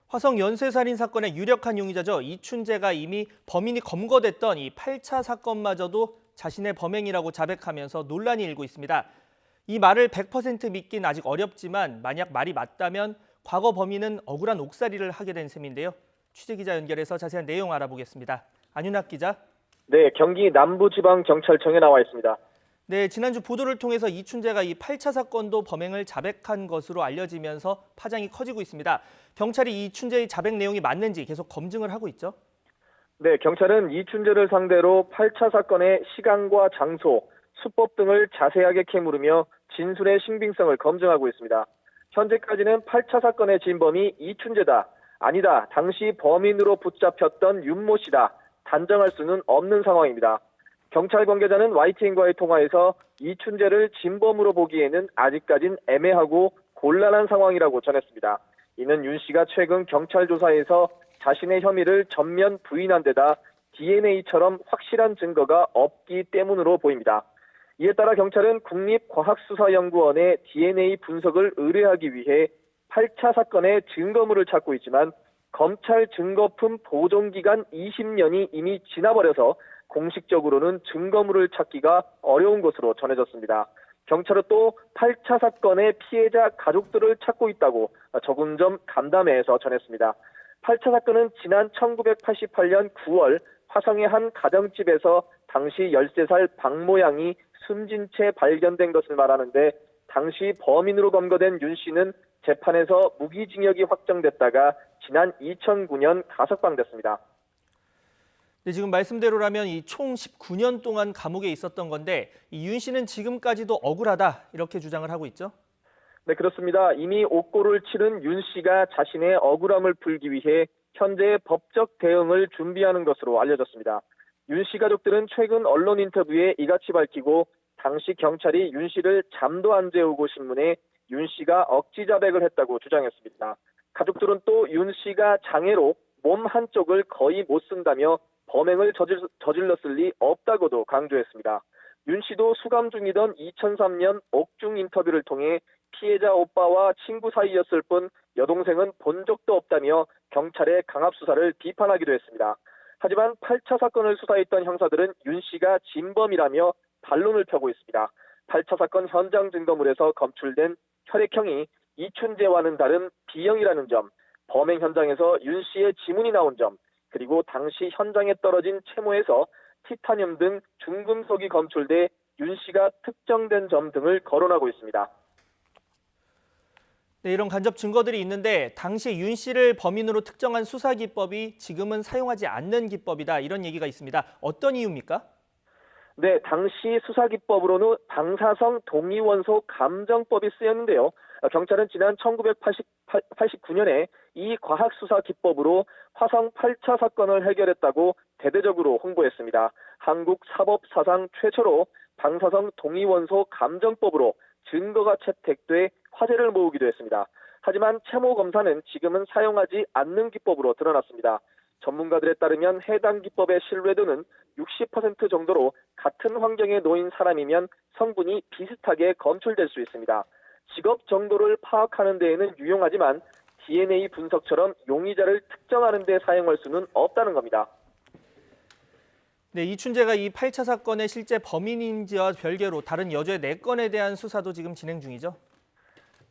화성 연쇄살인 사건의 유력한 용의자죠. 이춘재가 이미 범인이 검거됐던 이 8차 사건마저도 자신의 범행이라고 자백하면서 논란이 일고 있습니다. 이 말을 100% 믿긴 아직 어렵지만 만약 말이 맞다면 과거 범인은 억울한 옥살이를 하게 된 셈인데요. 취재기자 연결해서 자세한 내용 알아보겠습니다. 안윤학 기자. 네, 경기 남부지방경찰청에 나와 있습니다. 네, 지난주 보도를 통해서 이춘재가 이 8차 사건도 범행을 자백한 것으로 알려지면서 파장이 커지고 있습니다. 경찰이 이춘재의 자백 내용이 맞는지 계속 검증을 하고 있죠. 네, 경찰은 이춘재를 상대로 8차 사건의 시간과 장소, 수법 등을 자세하게 캐물으며 진술의 신빙성을 검증하고 있습니다. 현재까지는 8차 사건의 진범이 이춘재다, 아니다, 당시 범인으로 붙잡혔던 윤모 씨다, 단정할 수는 없는 상황입니다. 경찰 관계자는 YTN과의 통화에서 이춘재를 진범으로 보기에는 아직까진 애매하고 곤란한 상황이라고 전했습니다. 이는 윤 씨가 최근 경찰 조사에서 자신의 혐의를 전면 부인한 데다 DNA처럼 확실한 증거가 없기 때문으로 보입니다. 이에 따라 경찰은 국립과학수사연구원에 DNA 분석을 의뢰하기 위해 8차 사건의 증거물을 찾고 있지만 검찰 증거품 보존기간 20년이 이미 지나버려서 공식적으로는 증거물을 찾기가 어려운 것으로 전해졌습니다. 경찰은 또 8차 사건의 피해자 가족들을 찾고 있다고 조금전 간담회에서 전했습니다. 8차 사건은 지난 1988년 9월 화성의 한 가정집에서 당시 13살 박모 양이 숨진 채 발견된 것을 말하는데 당시 범인으로 검거된 윤 씨는 재판에서 무기징역이 확정됐다가 지난 2009년 가석방됐습니다. 네, 지금 말씀대로라면 이 총 19년 동안 감옥에 있었던 건데 이 윤 씨는 지금까지도 억울하다 이렇게 주장을 하고 있죠. 네, 그렇습니다. 이미 옥고를 치른 윤 씨가 자신의 억울함을 풀기 위해 현재 법적 대응을 준비하는 것으로 알려졌습니다. 윤 씨 가족들은 최근 언론 인터뷰에 이같이 밝히고 당시 경찰이 윤 씨를 잠도 안 재우고 신문해 윤 씨가 억지 자백을 했다고 주장했습니다. 가족들은 또 윤 씨가 장애로 몸 한쪽을 거의 못 쓴다며 범행을 저질렀을 리 없다고도 강조했습니다. 윤 씨도 수감 중이던 2003년 옥중 인터뷰를 통해 피해자 오빠와 친구 사이였을 뿐 여동생은 본 적도 없다며 경찰의 강압 수사를 비판하기도 했습니다. 하지만 8차 사건을 수사했던 형사들은 윤 씨가 진범이라며 반론을 펴고 있습니다. 8차 사건 현장 증거물에서 검출된 혈액형이 이춘재와는 다른 B형이라는 점, 범행 현장에서 윤 씨의 지문이 나온 점, 그리고 당시 현장에 떨어진 채모에서 티타늄 등 중금속이 검출돼 윤 씨가 특정된 점 등을 거론하고 있습니다. 네, 이런 간접 증거들이 있는데 당시 윤 씨를 범인으로 특정한 수사 기법이 지금은 사용하지 않는 기법이다 이런 얘기가 있습니다. 어떤 이유입니까? 네, 당시 수사 기법으로는 방사성 동위원소 감정법이 쓰였는데요. 경찰은 지난 1989년에 이 과학수사 기법으로 화성 8차 사건을 해결했다고 대대적으로 홍보했습니다. 한국 사법 사상 최초로 방사성 동위원소 감정법으로 증거가 채택돼 화제를 모으기도 했습니다. 하지만 채모 검사는 지금은 사용하지 않는 기법으로 드러났습니다. 전문가들에 따르면 해당 기법의 신뢰도는 60% 정도로 같은 환경에 놓인 사람이면 성분이 비슷하게 검출될 수 있습니다. 직업 정도를 파악하는 데에는 유용하지만 DNA 분석처럼 용의자를 특정하는 데 사용할 수는 없다는 겁니다. 네, 이춘재가 이 8차 사건의 실제 범인인지와 별개로 다른 여죄 4건에 대한 수사도 지금 진행 중이죠.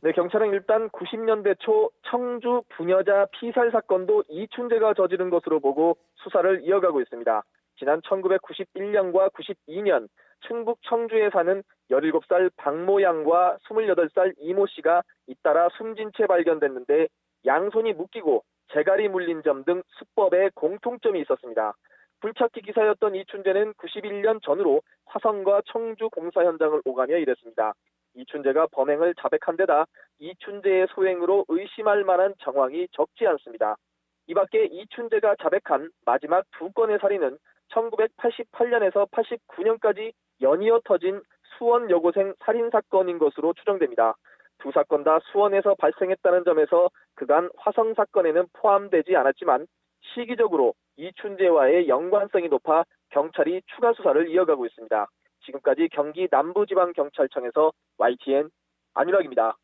네, 경찰은 일단 90년대 초 청주 부녀자 피살 사건도 이춘재가 저지른 것으로 보고 수사를 이어가고 있습니다. 지난 1991년과 92년 충북 청주에 사는 17살 박모 양과 28살 이모 씨가 잇따라 숨진 채 발견됐는데 양손이 묶이고 재갈이 물린 점 등 수법에 공통점이 있었습니다. 불찾기 기사였던 이춘재는 91년 전후로 화성과 청주 공사 현장을 오가며 일했습니다. 이춘재가 범행을 자백한 데다 이춘재의 소행으로 의심할 만한 정황이 적지 않습니다. 이 밖에 이춘재가 자백한 마지막 2건의 살인은 1988년에서 89년까지 연이어 터진 수원 여고생 살인사건인 것으로 추정됩니다. 두 사건 다 수원에서 발생했다는 점에서 그간 화성 사건에는 포함되지 않았지만 시기적으로 이춘재와의 연관성이 높아 경찰이 추가 수사를 이어가고 있습니다. 지금까지 경기 남부지방경찰청에서 YTN 안윤학입니다.